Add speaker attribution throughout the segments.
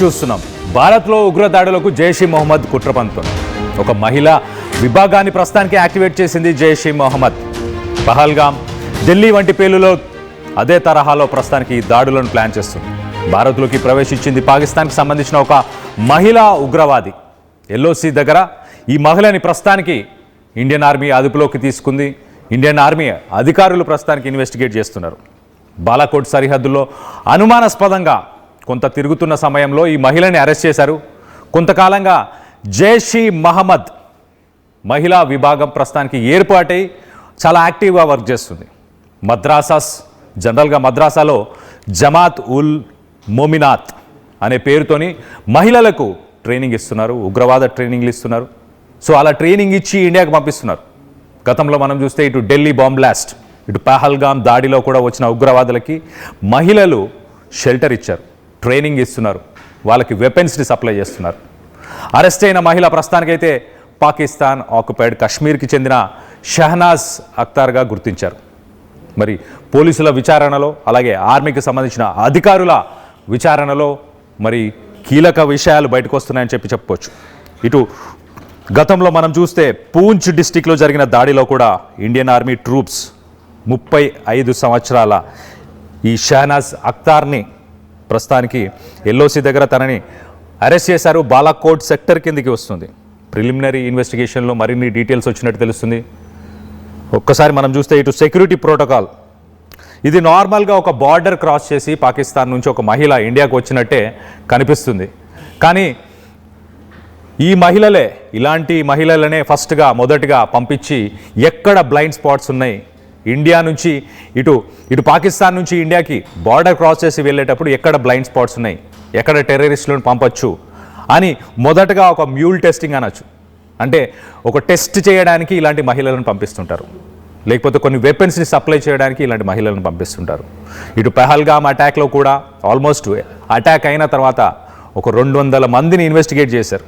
Speaker 1: చూస్తున్నాం. భారత్లో ఉగ్రదాడులకు జైష్-ఇ మొహమ్మద్ కుట్ర పన్నుతోంది. ఒక మహిళా విభాగాన్ని ప్రస్తుతానికి యాక్టివేట్ చేసింది జైష్-ఇ మొహమ్మద్. పహల్గామ్, ఢిల్లీ వంటి పేలులో అదే తరహాలో ప్రస్తుతానికి దాడులను ప్లాన్ చేస్తుంది. భారత్లోకి ప్రవేశించింది పాకిస్తాన్కి సంబంధించిన ఒక మహిళా ఉగ్రవాది. ఎల్ఓసి దగ్గర ఈ మహిళని ప్రస్తుతానికి ఇండియన్ ఆర్మీ అదుపులోకి తీసుకుంది. ఇండియన్ ఆర్మీ అధికారులు ప్రస్తుతానికి ఇన్వెస్టిగేట్ చేస్తున్నారు. బాలాకోట్ సరిహద్దుల్లో అనుమానాస్పదంగా కొంత తిరుగుతున్న సమయంలో ఈ మహిళని అరెస్ట్ చేశారు. కొంతకాలంగా జైష్-ఇ మొహమ్మద్ మహిళా విభాగం ప్రస్తుతానికి ఏర్పాటై చాలా యాక్టివ్గా వర్క్ చేస్తుంది. మద్రాసాస్, జనరల్గా మద్రాసాలో జమాత్ ఉల్ మోమినాత్ అనే పేరుతోని మహిళలకు ట్రైనింగ్ ఇస్తున్నారు, ఉగ్రవాద ట్రైనింగ్లు ఇస్తున్నారు. సో అలా ట్రైనింగ్ ఇచ్చి ఇండియాకి పంపిస్తున్నారు. గతంలో మనం చూస్తే ఇటు ఢిల్లీ బాంబ్ బ్లాస్ట్, ఇటు పహల్గామ్ దాడిలో కూడా వచ్చిన ఉగ్రవాదులకి మహిళలు షెల్టర్ ఇచ్చారు, ట్రైనింగ్ ఇస్తున్నారు, వాళ్ళకి వెపన్స్ని సప్లై చేస్తున్నారు. అరెస్ట్ అయిన మహిళ ప్రస్తుతానికైతే పాకిస్తాన్ ఆక్యుపైడ్ కశ్మీర్కి చెందిన షహనాజ్ అఖ్తార్గా గుర్తించారు. మరి పోలీసుల విచారణలో, అలాగే ఆర్మీకి సంబంధించిన అధికారుల విచారణలో మరి కీలక విషయాలు బయటకు వస్తున్నాయని చెప్పుకోవచ్చు. ఇటు గతంలో మనం చూస్తే పూంచ్ డిస్టిక్లో జరిగిన దాడిలో కూడా ఇండియన్ ఆర్మీ ట్రూప్స్ 35 సంవత్సరాల ఈ షహనాజ్ అఖ్తార్ని ప్రస్తుతానికి ఎల్ఓసి దగ్గర తనని అరెస్ట్ చేశారు. బాలాకోట్ సెక్టర్ కిందికి వస్తుంది. ప్రిలిమినరీ ఇన్వెస్టిగేషన్లో మరిన్ని డీటెయిల్స్ వచ్చినట్టు తెలుస్తుంది. ఒక్కసారి మనం చూస్తే ఇటు సెక్యూరిటీ ప్రోటోకాల్, ఇది నార్మల్గా ఒక బార్డర్ క్రాస్ చేసి పాకిస్తాన్ నుంచి ఒక మహిళ ఇండియాకు వచ్చినట్టే కనిపిస్తుంది. కానీ ఈ మహిళలే, ఇలాంటి మహిళలనే మొదటగా పంపించి ఎక్కడ బ్లైండ్ స్పాట్స్ ఉన్నాయి, ఇండియా నుంచి ఇటు పాకిస్తాన్ నుంచి ఇండియాకి బార్డర్ క్రాస్ చేసి వెళ్ళేటప్పుడు ఎక్కడ బ్లైండ్ స్పాట్స్ ఉన్నాయి, ఎక్కడ టెర్రరిస్టులను పంపొచ్చు అని మొదటగా ఒక మ్యూల్ టెస్టింగ్ అనొచ్చు. అంటే ఒక టెస్ట్ చేయడానికి ఇలాంటి మహిళలను పంపిస్తుంటారు, లేకపోతే కొన్ని వెపన్స్ని సప్లై చేయడానికి ఇలాంటి మహిళలను పంపిస్తుంటారు. ఇటు పహల్గామ్ అటాక్లో కూడా ఆల్మోస్ట్ అటాక్ అయిన తర్వాత ఒక 200 మందిని ఇన్వెస్టిగేట్ చేశారు.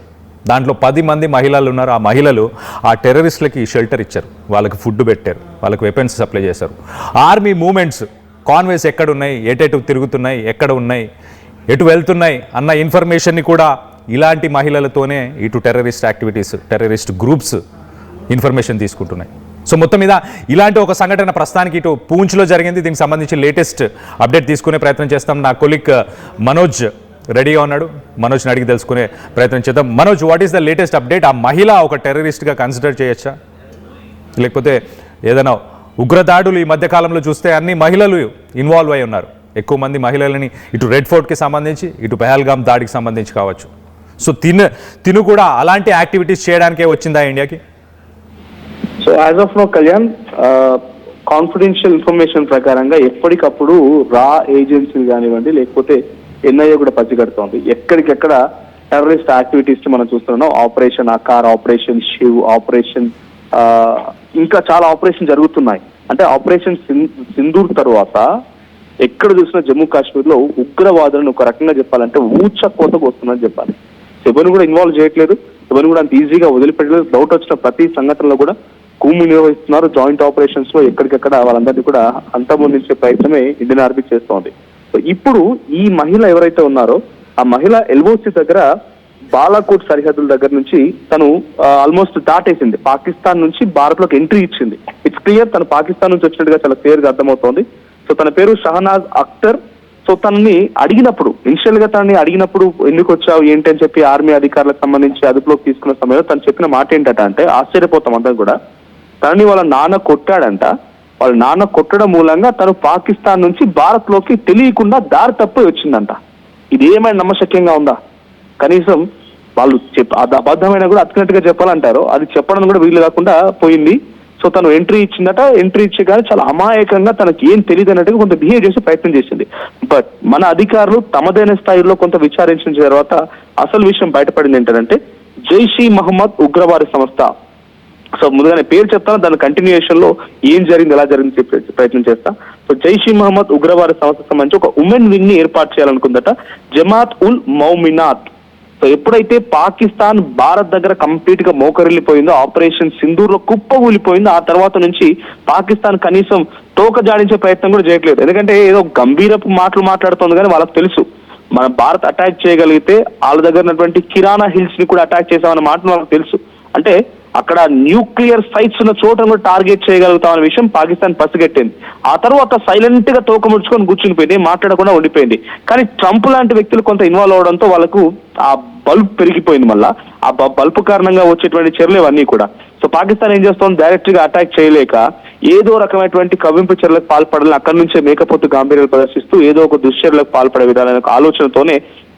Speaker 1: దాంట్లో 10 మంది మహిళలు ఉన్నారు. ఆ మహిళలు ఆ టెర్రరిస్టులకి షెల్టర్ ఇచ్చారు, వాళ్ళకి ఫుడ్ పెట్టారు, వాళ్ళకి వెపన్స్ సప్లై చేశారు. ఆర్మీ మూమెంట్స్, కాన్వేస్ ఎక్కడున్నాయి, ఎటు తిరుగుతున్నాయి, ఎక్కడ ఉన్నాయి, ఎటు వెళ్తున్నాయి అన్న ఇన్ఫర్మేషన్ని కూడా ఇలాంటి మహిళలతోనే ఇటు terrorist activities, terrorist groups information తీసుకుంటున్నాయి. సో మొత్తం మీద ఇలాంటి ఒక సంఘటన ప్రస్తుతానికి ఇటు పూంచ్లో జరిగింది. దీనికి సంబంధించి లేటెస్ట్ అప్డేట్ తీసుకునే ప్రయత్నం చేస్తాం. నా కొలీగ్ మనోజ్ రెడీగా ఉన్నాడు. మనోజ్ని అడిగి తెలుసుకునే ప్రయత్నం చేద్దాం. Manoj, what is the latest update? ఆ మహిళ ఒక టెర్రరిస్ట్గా కన్సిడర్ చేయొచ్చా, లేకపోతే ఏదైనా ఉగ్రదాడులు ఈ మధ్యకాలంలో చూస్తే అన్ని మహిళలు ఇన్వాల్వ్ అయి ఉన్నారు. ఎక్కువ మంది మహిళలని ఇటు రెడ్ ఫోర్ట్కి సంబంధించి, ఇటు పహల్గామ్ దాడికి సంబంధించి కావచ్చు. సో తిను కూడా అలాంటి యాక్టివిటీస్ చేయడానికే వచ్చిందా ఇండియాకి?
Speaker 2: So as of now Kalyan, confidential information ప్రకారంగా ఎప్పటికప్పుడు రా ఏజెన్సీలు కానివ్వండి, లేకపోతే ఎన్ఐఏ కూడా పచ్చిగడుతోంది. ఎక్కడికెక్కడ టెర్రరిస్ట్ యాక్టివిటీస్ మనం చూస్తున్నాం. Operation Aakar, operation Shiv, operation ఇంకా చాలా ఆపరేషన్ జరుగుతున్నాయి. అంటే ఆపరేషన్ సింధూర్ తర్వాత ఎక్కడ చూసినా జమ్మూ కాశ్మీర్లో ఉగ్రవాదులను ఒక రకంగా చెప్పాలంటే ఊచ కోతకు వస్తుందని చెప్పాలి. ఎవరిని కూడా ఇన్వాల్వ్ చేయట్లేదు, ఎవరిని కూడా అంత ఈజీగా వదిలిపెట్టలేదు. డౌట్ వచ్చిన ప్రతి సంఘటనలో కూడా కూము నిర్వహిస్తున్నారు. జాయింట్ ఆపరేషన్స్ లో ఎక్కడికెక్కడ వాళ్ళందరినీ కూడా అంతమొందించే ప్రయత్నమే ఇండియన్ ఆర్మీ చేస్తోంది. సో ఇప్పుడు ఈ మహిళ ఎవరైతే ఉన్నారో ఆ మహిళ ఎల్ఓసి దగ్గర బాలాకోట్ సరిహద్దుల దగ్గర నుంచి తను ఆల్మోస్ట్ దాటేసింది. పాకిస్తాన్ నుంచి భారత్ లోకి ఎంట్రీ ఇచ్చింది. ఇట్స్ క్లియర్ తను పాకిస్తాన్ నుంచి వచ్చినట్టుగా చాలా క్లియర్ గా అర్థమవుతోంది. సో తన పేరు షహనాజ్ అఖ్తర్. సో తనని అడిగినప్పుడు, ఇనిషియల్ గా తనని అడిగినప్పుడు ఎందుకు వచ్చావు ఏంటి అని చెప్పి ఆర్మీ అధికారులకు సంబంధించి అదుపులోకి తీసుకున్న సమయంలో తను చెప్పిన మాట ఏంటంటే, అంటే ఆశ్చర్యపోతాం అందరం కూడా, తనని వాళ్ళ నాన్న కొట్టాడంట. వాళ్ళ నాన్న కొట్టడం మూలంగా తను పాకిస్తాన్ నుంచి భారత్ లోకి తెలియకుండా దారి తప్పి వచ్చిందంట. ఇది ఏమైనా నమ్మశక్యంగా ఉందా? కనీసం వాళ్ళు అబద్ధమైన కూడా అతికినట్టుగా చెప్పాలంటారు, అది చెప్పడం కూడా వీలు కాకుండా పోయింది. సో తను ఎంట్రీ ఇచ్చిందట. ఎంట్రీ ఇచ్చగానే చాలా అమాయకంగా తనకి ఏం తెలియదు అన్నట్టుగా కొంత బిహేవ్ చేసి ప్రయత్నం చేసింది. బట్ మన అధికారులు తమదైన స్థాయిలో కొంత విచారించిన తర్వాత అసలు విషయం బయటపడింది ఏంటంటే, జైష్-ఇ మొహమ్మద్ ఉగ్రవాద సంస్థ. సో ముందుగానే పేరు చెప్తాను, దాని కంటిన్యూయేషన్ లో ఏం జరిగింది, ఎలా జరిగింది చెప్పే ప్రయత్నం చేస్తా. సో జైష్-ఇ మొహమ్మద్ ఉగ్రవాద సంస్థకు సంబంధించి ఒక ఉమెన్ వింగ్ ని ఏర్పాటు చేయాలనుకుందట జమాత్ ఉల్ మౌమినాత్. సో ఎప్పుడైతే పాకిస్తాన్ భారత్ దగ్గర కంప్లీట్ గా మోకరిల్లిపోయిందో, ఆపరేషన్ సింధూర్ లో కుప్పగూలిపోయిందో, ఆ తర్వాత నుంచి పాకిస్తాన్ కనీసం తోక జాడించే ప్రయత్నం కూడా చేయట్లేదు. ఎందుకంటే ఏదో గంభీరపు మాటలు మాట్లాడుతోంది కానీ వాళ్ళకి తెలుసు మన భారత్ అటాక్ చేయగలిగితే వాళ్ళ దగ్గర ఉన్నటువంటి కిరాణా హిల్స్ ని కూడా అటాక్ చేసామన్న మాట మనకు తెలుసు. అంటే అక్కడ న్యూక్లియర్ సైట్స్ ఉన్న చోటను టార్గెట్ చేయగలుగుతామన్న విషయం పాకిస్తాన్ పసిగట్టింది. ఆ తర్వాత సైలెంట్ గా తోక ముడుచుకొని కూర్చునిపోయింది, మాట్లాడకుండా ఉండిపోయింది. కానీ ట్రంప్ లాంటి వ్యక్తులు కొంత ఇన్వాల్వ్ అవడంతో వాళ్ళకు ఆ బల్బ్ పెరిగిపోయింది. మళ్ళా ఆ బల్బ్ కారణంగా వచ్చేటువంటి చర్యలు ఇవన్నీ కూడా. సో పాకిస్తాన్ ఏం చేస్తోంది, డైరెక్ట్ గా అటాక్ చేయలేక ఏదో రకమైనటువంటి కవ్వింపు చర్యలకు పాల్పడాలని అక్కడి నుంచే మేకపోతు గాంభీర్యాలు ప్రదర్శిస్తూ ఏదో ఒక దుశ్చర్యలకు పాల్పడే విధాన ఆలోచనతోనే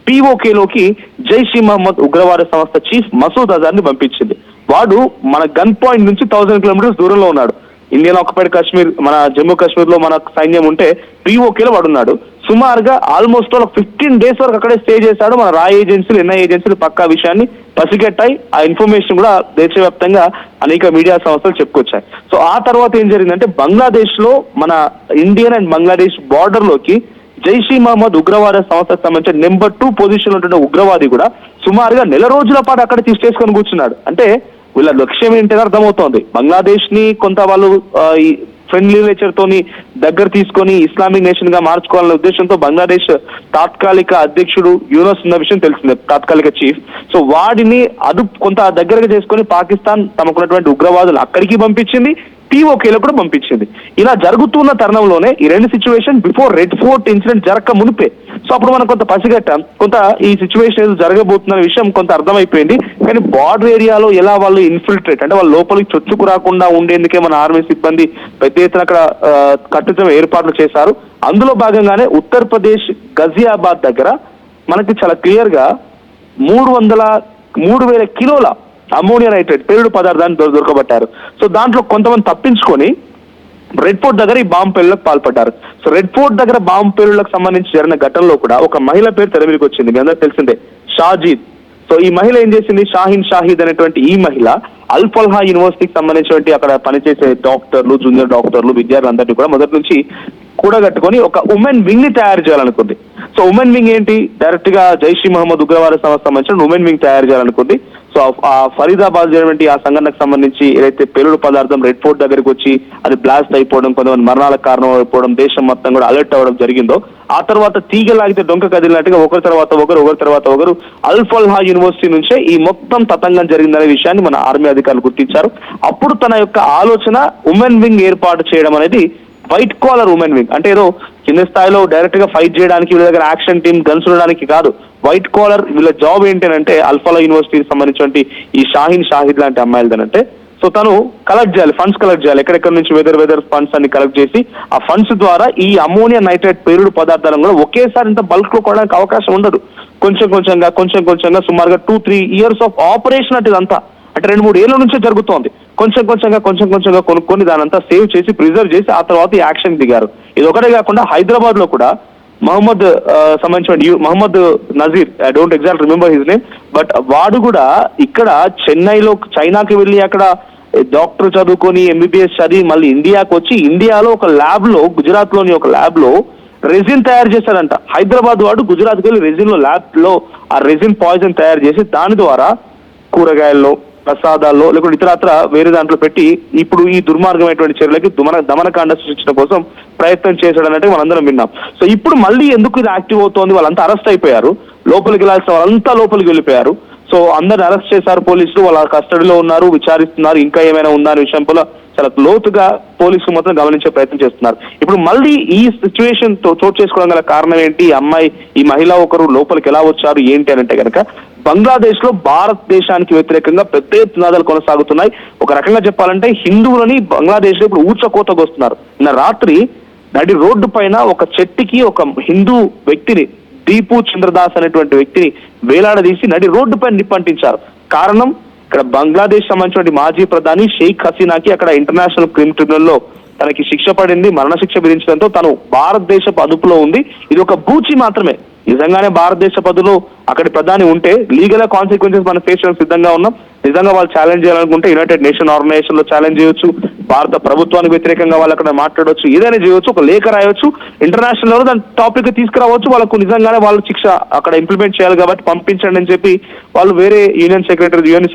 Speaker 2: పీఓకేలోకి జైష్ ఈ మహమ్మద్ ఉగ్రవాద సంస్థ చీఫ్ మసూద్ అజార్ ని పంపించింది. వాడు మన గన్ పాయింట్ నుంచి 1000 కిలోమీటర్స్ దూరంలో ఉన్నాడు. ఇండియన్ ఆక్యుపైడ్ కాశ్మీర్, మన జమ్మూ కాశ్మీర్ లో మన సైన్యం ఉంటే పీఓకేలో వాడున్నాడు. సుమారుగా ఆల్మోస్ట్ 15 days వరకు అక్కడే స్టే చేశాడు. మన రా ఏజెన్సీలు, ఎన్ఐ ఏజెన్సీలు పక్కా విషయాన్ని పసిగట్టాయి. ఆ ఇన్ఫర్మేషన్ కూడా దేశవ్యాప్తంగా అనేక మీడియా సంస్థలు చెప్పుకొచ్చాయి. సో ఆ తర్వాత ఏం జరిగిందంటే బంగ్లాదేశ్ లో మన ఇండియన్ అండ్ బంగ్లాదేశ్ బార్డర్ లోకి జైష్ ఈ మహమ్మద్ ఉగ్రవాద సంస్థకు సంబంధించిన నెంబర్ 2 పొజిషన్ లో ఉన్న ఉగ్రవాది కూడా సుమారుగా 1 రోజుల పాటు అక్కడ తీసుకొని కూర్చున్నాడు. అంటే వీళ్ళ లక్ష్యం ఏంటని అర్థమవుతోంది. బంగ్లాదేశ్ ని కొంత వాళ్ళు ఈ ఫ్రెండ్లీ నేచర్ తోని దగ్గర తీసుకొని ఇస్లామిక్ నేషన్ గా మార్చుకోవాలనే ఉద్దేశంతో బంగ్లాదేశ్ తాత్కాలిక అధ్యక్షుడు యూనస్ ఉన్న విషయం తెలిసిందే, తాత్కాలిక చీఫ్. సో వాడిని కొంత దగ్గరగా చేసుకొని పాకిస్తాన్ తమకున్నటువంటి ఉగ్రవాదులు అక్కడికి పంపించింది, పీఓకేలో కూడా పంపించింది. ఇలా జరుగుతున్న తరుణంలోనే ఈ రెండు situation before red fort incident జరగక మునిపే. సో అప్పుడు మనం కొంత పసిగట్టాం, కొంత ఈ సిచ్యువేషన్ ఏదో జరగబోతున్న విషయం కొంత అర్థమైపోయింది. కానీ బార్డర్ ఏరియాలో ఎలా వాళ్ళు ఇన్ఫిల్ట్రేట్ అంటే వాళ్ళ లోపలికి చొచ్చుకు రాకుండా ఉండేందుకే మన ఆర్మీ సిబ్బంది పెద్ద ఎత్తున అక్కడ కట్టుదిట్టమైన ఏర్పాట్లు చేశారు. అందులో భాగంగానే ఉత్తరప్రదేశ్ గజియాబాద్ దగ్గర మనకి చాలా క్లియర్ గా 3,000 కిలోల అమోనియా నైట్రేట్ పేలుడు పదార్థాన్ని దొరకబట్టారు. సో దాంట్లో కొంతమంది తప్పించుకొని రెడ్ ఫోర్ట్ దగ్గర ఈ బాంబు పేలుళ్లకు పాల్పడ్డారు. సో రెడ్ ఫోర్ట్ దగ్గర బాంబు పేలుళ్లకు సంబంధించి జరిగిన ఘటనలో కూడా ఒక మహిళ పేరు తెర మీదకి వచ్చింది, మీ అందరూ తెలిసిందే, షాజీద్. సో ఈ మహిళ ఏం చేసింది, షాహీద్ అనేటువంటి ఈ మహిళ అల్ఫల్హా యూనివర్సిటీకి సంబంధించినటువంటి అక్కడ పనిచేసే డాక్టర్లు, జూనియర్ డాక్టర్లు, విద్యార్థులందరినీ కూడా మొదటి నుంచి కూడగట్టుకొని ఒక ఉమెన్ వింగ్ ని తయారు చేయాలనుకుంది. సో ఉమెన్ వింగ్ ఏంటి, డైరెక్ట్ గా జైష్ ఈ మహమ్మద్ ఉగ్రవాద సంస్థ సంబంధించిన ఉమెన్ వింగ్ తయారు చేయాలనుకుంది. సో ఆ ఫరీదాబాద్ జరిగినటువంటి ఆ సంఘటనకు సంబంధించి ఏదైతే పేలుడు పదార్థం రెడ్ ఫోర్ట్ దగ్గరికి వచ్చి అది బ్లాస్ట్ అయిపోవడం, కొంతమంది మరణాలకు కారణం అయిపోవడం, దేశం మొత్తం కూడా అలర్ట్ అవ్వడం జరిగిందో, ఆ తర్వాత తీగలాగితే డొంక కదిలినట్టుగా ఒకరి తర్వాత ఒకరు అల్ఫల్హా యూనివర్సిటీ నుంచే ఈ మొత్తం తతంగం జరిగిందనే విషయాన్ని మన ఆర్మీ అధికారులు గుర్తించారు. అప్పుడు తన యొక్క ఆలోచన ఉమెన్ వింగ్ ఏర్పాటు చేయడం అనేది వైట్ కాలర్ ఉమెన్ వింగ్, అంటే ఏదో కింద స్థాయిలో డైరెక్ట్ గా ఫైట్ చేయడానికి వీళ్ళ దగ్గర యాక్షన్ టీమ్ గన్స్ ఉండడానికి కాదు. వైట్ కాలర్ వీళ్ళ జాబ్ ఏంటంటే అల్ఫల్హా యూనివర్సిటీకి సంబంధించినటువంటి ఈ షాహిద్ లాంటి అమ్మాయిలదంటే, సో తను కలెక్ట్ చేయాలి, ఫండ్స్ కలెక్ట్ చేయాలి, ఎక్కడెక్కడ నుంచి వెదర్ ఫండ్స్ అన్ని కలెక్ట్ చేసి ఆ ఫండ్స్ ద్వారా ఈ అమోనియా నైట్రేట్ పేలుడు పదార్థాలను కూడా ఒకేసారి ఇంత బల్క్ లో కొనడానికి అవకాశం ఉండదు. కొంచెం కొంచెంగా సుమారుగా 2-3 years ఆఫ్ ఆపరేషన్ అంటే ఇదంతా, అంటే 2-3 ఏళ్ల నుంచే జరుగుతోంది. కొంచెం కొంచెంగా కొనుక్కొని దానంతా సేవ్ చేసి ప్రిజర్వ్ చేసి ఆ తర్వాత ఈ యాక్షన్ దిగారు. ఇది ఒకటే కాకుండా హైదరాబాద్ లో కూడా Mohammed Nazir, I don't exact remember his name, but వాడు కూడా ఇక్కడ చెన్నైలో చైనాకి వెళ్ళి అక్కడ డాక్టర్ చదువుకొని ఎంబీబీఎస్ చదివి మళ్ళీ ఇండియాకి వచ్చి ఇండియాలో ఒక ల్యాబ్ లో, గుజరాత్ లోని ఒక ల్యాబ్ లో రెజిన్ తయారు చేశాడంట. హైదరాబాద్ వాడు గుజరాత్కి వెళ్ళి రెజిన్ లో ల్యాబ్ లో ఆ రెజిన్ పాయిజన్ తయారు చేసి దాని ద్వారా కూరగాయల్లో, ప్రసాదాల్లో లేకుంటే ఇతరత్ర వేరే దాంట్లో పెట్టి ఇప్పుడు ఈ దుర్మార్గమైనటువంటి చర్యలకి దమనకాండ సృష్టించడం కోసం ప్రయత్నం చేశాడన్నట్టు మనందరం విన్నాం. సో ఇప్పుడు మళ్ళీ ఎందుకు ఇది యాక్టివ్ అవుతోంది, వాళ్ళంతా అరెస్ట్ అయిపోయారు, లోపలికి వెళ్ళాల్సిన వాళ్ళంతా లోపలికి వెళ్ళిపోయారు. సో అందరిని అరెస్ట్ చేశారు పోలీసులు, వాళ్ళ కస్టడీలో ఉన్నారు, విచారిస్తున్నారు, ఇంకా ఏమైనా ఉందా అనే విషయంలో చాలా లోతుగా పోలీసులు మొత్తం గమనించే ప్రయత్నం చేస్తున్నారు. ఇప్పుడు మళ్ళీ ఈ సిచ్యువేషన్ చోటు చేసుకోవడం గల కారణం ఏంటి, ఈ మహిళ ఒకరు లోపలికి ఎలా వచ్చారు ఏంటి అని అంటే కనుక బంగ్లాదేశ్ లో భారతదేశానికి వ్యతిరేకంగా పెద్ద ఎత్తునాదాలు కొనసాగుతున్నాయి. ఒక రకంగా చెప్పాలంటే హిందువులని బంగ్లాదేశ్ లో ఇప్పుడు ఊచకోతకు వస్తున్నారు. నిన్న రాత్రి నడి రోడ్డు పైన ఒక చెట్టుకి ఒక హిందూ వ్యక్తిని, దీపు చంద్రదాస్ అనేటువంటి వ్యక్తిని వేలాడదీసి నడి రోడ్డు పైన నిప్పంటించారు. కారణం, ఇక్కడ బంగ్లాదేశ్ సంబంధించిన మాజీ ప్రధాని షేక్ హసీనాకి అక్కడ ఇంటర్నేషనల్ క్రిమినల్ ట్రిబ్యునల్ లో తనకి శిక్ష పడింది, మరణశిక్ష విధించడంతో తను భారతదేశపు అదుపులో ఉంది. ఇది ఒక బూచి మాత్రమే. నిజంగానే భారతదేశ పదులో అక్కడి ప్రధాని ఉంటే లీగల్ కాన్సిక్వెన్సెస్ మనం ఫేస్ చేయడానికి సిద్ధంగా ఉన్నాం. నిజంగా వాళ్ళు ఛాలెంజ్ చేయాలనుకుంటే యునైటెడ్ నేషన్ ఆర్గనైజేషన్ లో ఛాలెంజ్ చేయొచ్చు, భారత ప్రభుత్వానికి వ్యతిరేకంగా వాళ్ళు అక్కడ మాట్లాడవచ్చు, ఏదైనా చేయొచ్చు, ఒక లేఖ రాయొచ్చు, ఇంటర్నేషనల్ లెవెల్ దాని టాపిక్ తీసుకురావచ్చు. వాళ్ళకు నిజంగానే వాళ్ళు శిక్ష అక్కడ ఇంప్లిమెంట్ చేయాలి కాబట్టి పంపించండి అని చెప్పి వాళ్ళు వేరే యుఎన్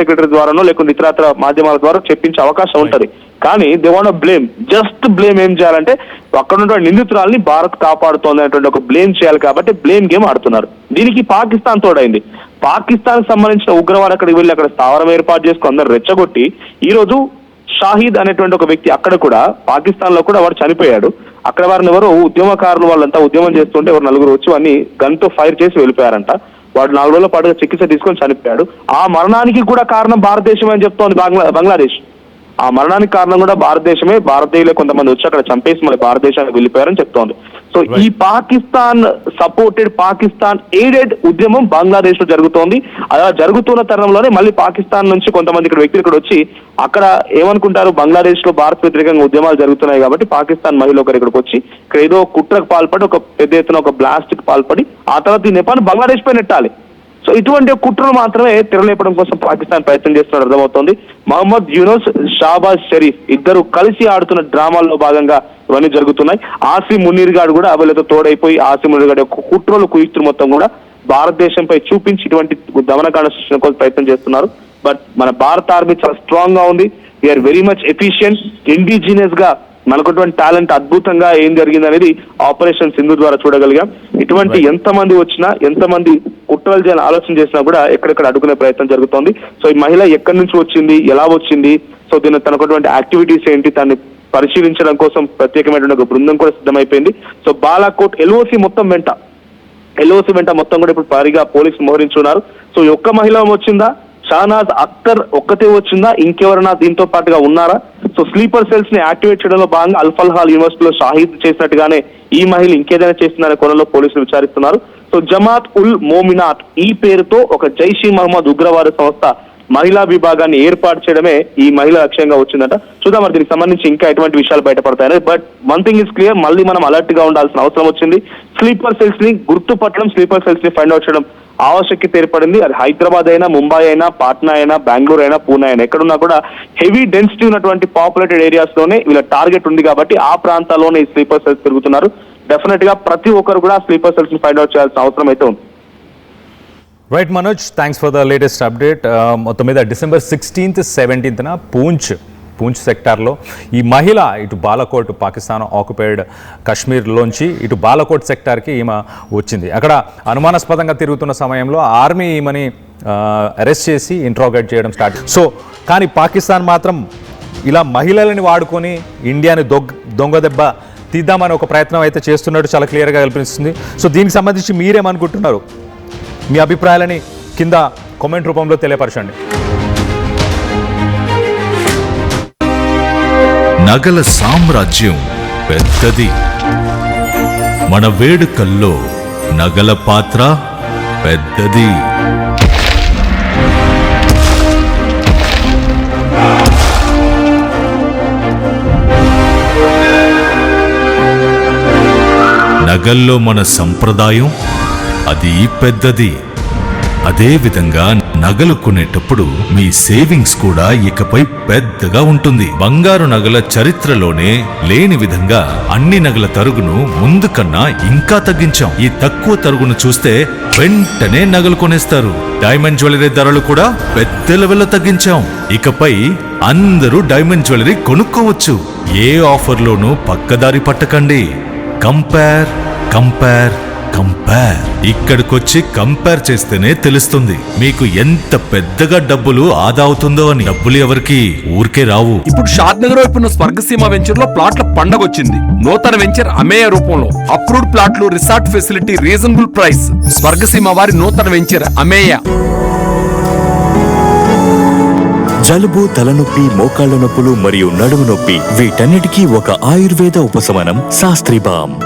Speaker 2: సెక్రటరీ ద్వారానో లేకుంటే ఇతరత్ర మాధ్యమాల ద్వారా చెప్పించే అవకాశం ఉంటది. కానీ they want blame, just blame ఏం చేయాలంటే అక్కడ ఉన్న నిందితురాల్ని భారత్ కాపాడుతోంది అనేటువంటి ఒక బ్లేమ్ చేయాలి కాబట్టి బ్లేమ్ గేమ్ ఆడుతున్నారు. దీనికి పాకిస్తాన్ తోడైంది. పాకిస్తాన్ సంబంధించిన ఉగ్రవాడు అక్కడికి వెళ్ళి అక్కడ స్థావరం ఏర్పాటు చేసుకుని అందరు రెచ్చగొట్టి ఈ రోజు షాహిద్ అనేటువంటి ఒక వ్యక్తి అక్కడ కూడా పాకిస్తాన్ లో కూడా వాడు చనిపోయాడు. అక్కడ వారిని ఎవరో ఉద్యమకారులు వాళ్ళంతా ఉద్యమం చేస్తుంటే ఎవరు నలుగురు వచ్చి వాడిని గన్ తో ఫైర్ చేసి వెళ్ళిపోయారంట. వాడు 4 రోజుల పాటుగా చికిత్స తీసుకొని చనిపోయాడు. ఆ మరణానికి కూడా కారణం భారతదేశం అని చెప్తోంది బంగ్లాదేశ్. ఆ మరణానికి కారణం కూడా భారతదేశమే. భారతీయులే కొంతమంది వచ్చి అక్కడ చంపేసి మళ్ళీ భారతదేశానికి వెళ్ళిపోయారని చెప్తోంది. సో ఈ పాకిస్తాన్ సపోర్టెడ్, పాకిస్తాన్ ఎయిడెడ్ ఉద్యమం బంగ్లాదేశ్ లో జరుగుతోంది. అలా జరుగుతున్న తరుణంలోనే మళ్ళీ పాకిస్తాన్ నుంచి కొంతమంది ఇక్కడ వ్యక్తులు ఇక్కడ వచ్చి అక్కడ ఏమనుకుంటారు, బంగ్లాదేశ్ లో భారత్ వ్యతిరేకంగా ఉద్యమాలు జరుగుతున్నాయి కాబట్టి పాకిస్తాన్ మహిళ ఒకరు ఇక్కడికి వచ్చి ఇక్కడ ఏదో కుట్రకు పాల్పడి ఒక పెద్ద ఎత్తున ఒక బ్లాస్ట్ కి పాల్పడి ఆ తర్వాత ఈ నేపాన్ని బంగ్లాదేశ్ పై నెట్టాలి. సో ఇటువంటి కుట్రలు మాత్రమే తెరలేపడం కోసం పాకిస్తాన్ ప్రయత్నం చేస్తున్నట్టు అర్థమవుతోంది. మహమ్మద్ యూనుస్, షాబాజ్ షరీఫ్ ఇద్దరు కలిసి ఆడుతున్న డ్రామాల్లో భాగంగా ఇవన్నీ జరుగుతున్నాయి. ఆసిమ్ మునీర్ గారు కూడా వీళ్ళతో తోడైపోయి ఆసిమ్ మునీర్ గారి యొక్క కుట్రలు కుయుక్తులు మొత్తం కూడా భారతదేశంపై చూపించి ఇటువంటి దమనకాండ సృష్టించడం కోసం ప్రయత్నం చేస్తున్నారు. బట్ మన భారత ఆర్మీ చాలా స్ట్రాంగ్ గా ఉంది. We are very much efficient. Indigenous గా మనకున్నటువంటి టాలెంట్ అద్భుతంగా ఏం జరిగింది అనేది ఆపరేషన్ సింధు ద్వారా చూడగలిగాం. ఇటువంటి ఎంతమంది వచ్చినా, ఎంతమంది కుట్రలు చేయాలని ఆలోచన చేసినా కూడా ఎక్కడెక్కడ అడ్డుకునే ప్రయత్నం జరుగుతోంది. సో ఈ మహిళ ఎక్కడి నుంచి వచ్చింది, ఎలా వచ్చింది, సో దీని తనకున్నటువంటి యాక్టివిటీస్ ఏంటి, దాన్ని పరిశీలించడం కోసం ప్రత్యేకమైనటువంటి ఒక బృందం కూడా సిద్ధమైపోయింది. సో బాలాకోట్ ఎల్ఓసి వెంట మొత్తం కూడా ఇప్పుడు భారీగా పోలీసులు మోహరించున్నారు. సో ఈ ఒక్క మహిళ వచ్చిందా, షానాజ్ అఖ్తర్ ఒక్కతే వచ్చిందా, ఇంకెవరైనా దీంతో పాటుగా ఉన్నారా? సో స్లీపర్ సెల్స్ ని యాక్టివేట్ చేయడంలో భాగంగా అల్ఫల్హాల్ యూనివర్సిటీలో షాహిద్ చేసినట్టుగానే ఈ మహిళ ఇంకేదైనా చేస్తుందనే కోణంలో పోలీసులు విచారిస్తున్నారు. సో జమాత్ ఉల్ మోమినాత్ ఈ పేరుతో ఒక జైష్ ఈ మహమ్మద్ ఉగ్రవాద సంస్థ మహిళా విభాగాన్ని ఏర్పాటు చేయడమే ఈ మహిళ లక్ష్యంగా వచ్చిందట. చూద్దాం మరి దీనికి సంబంధించి ఇంకా ఎటువంటి విషయాలు బయటపడతాయని. But one thing is clear, మళ్ళీ మనం అలర్ట్ గా ఉండాల్సిన అవసరం వచ్చింది. స్లీపర్ సెల్స్ ని గుర్తుపట్టడం, స్లీపర్ సెల్స్ ని ఫైండ్ అవుట్ చేయడం ఆవశ్యకత ఏర్పడింది. అది హైదరాబాద్ అయినా, ముంబై అయినా, పాట్నా అయినా, బెంగళూరు అయినా, పూణే అయినా, ఎక్కడున్నా కూడా హెవీ డెన్సిటీ ఉన్నటువంటి పాపులేటెడ్ ఏరియాస్ లోనే వీళ్ళ టార్గెట్ ఉంది కాబట్టి ఆ ప్రాంతాల్లోనే ఈ స్లీపర్ సెల్స్ తిరుగుతున్నారు. డెఫినెట్ గా ప్రతి ఒక్కరు కూడా స్లీపర్ సెల్స్ ని ఫైండ్ అవుట్ చేయాల్సిన అవసరం అయితే ఉంది.
Speaker 1: Right Manoj, thanks for the latest update. మొత్తం మీద December 16th, 17th పూంచ్ సెక్టార్లో ఈ మహిళ ఇటు బాలకోట్, పాకిస్తాన్ ఆక్యుపైడ్ కాశ్మీర్లోంచి ఇటు బాలకోట్ సెక్టార్కి ఈమె వచ్చింది. అక్కడ అనుమానాస్పదంగా తిరుగుతున్న సమయంలో ఆర్మీ ఈమెని అరెస్ట్ చేసి ఇంట్రాగేట్ చేయడం స్టార్ట్. సో కానీ పాకిస్తాన్ మాత్రం ఇలా మహిళలని వాడుకొని ఇండియాని దొంగ దెబ్బ తీద్దామని ఒక ప్రయత్నం అయితే చేస్తున్నట్టు చాలా క్లియర్గా కనిపిస్తుంది. సో దీనికి సంబంధించి మీరేమనుకుంటున్నారు? మీ అభిప్రాయాలని కింద కామెంట్ రూపంలో తెలియపరచండి.
Speaker 3: నగల సామ్రాజ్యం పెద్దది. మన వేడుకల్లో నగల పాత్ర పెద్దది. నగల్లో మన సంప్రదాయం అది పెద్దది. అదే విధంగా నగలు కొనేటప్పుడు మీ సేవింగ్స్ కూడా ఇకపై పెద్దగా ఉంటుంది. బంగారు నగల చరిత్రలోనే లేని విధంగా అన్ని నగల తరుగును ముందు కన్నా ఇంకా తగ్గించాం. ఈ తక్కువ తరుగును చూస్తే వెంటనే నగలు కొనేస్తారు. డైమండ్ జ్యువెలరీ ధరలు కూడా పెద్ద లెవెల్లో తగ్గించాం. ఇకపై అందరూ డైమండ్ జ్యువెలరీ కొనుక్కోవచ్చు. ఏ ఆఫర్లోనూ పక్కదారి పట్టకండి. Compare compare compare. ఇక్కడికొచ్చి కంపేర్ చేస్తేనే తెలుస్తుంది మీకు ఎంత పెద్దగా డబ్బులు ఆదా అవుతుందో అని. డబ్బులు ఎవరికి ఊరికే రావు.
Speaker 4: ఇప్పుడు షాద్ నగర్ వైపు ఉన్న స్వర్గసీమ వెంచర్ లో ప్లాట్ల పండగ వచ్చింది. నూతన వెంచర్ అమేయ రూపంలో అప్రూవ్డ్ ప్లాట్లు, resort facility, reasonable price. Swargaseema వారి నూతన వెంచర్ అమేయ.
Speaker 5: జలుబు, తలనొప్పి, మోకాళ్ల నొప్పులు మరియు నడుము నొప్పి వీటన్నిటికీ ఒక ఆయుర్వేద ఉపశమనం శాస్త్రీ బామ్.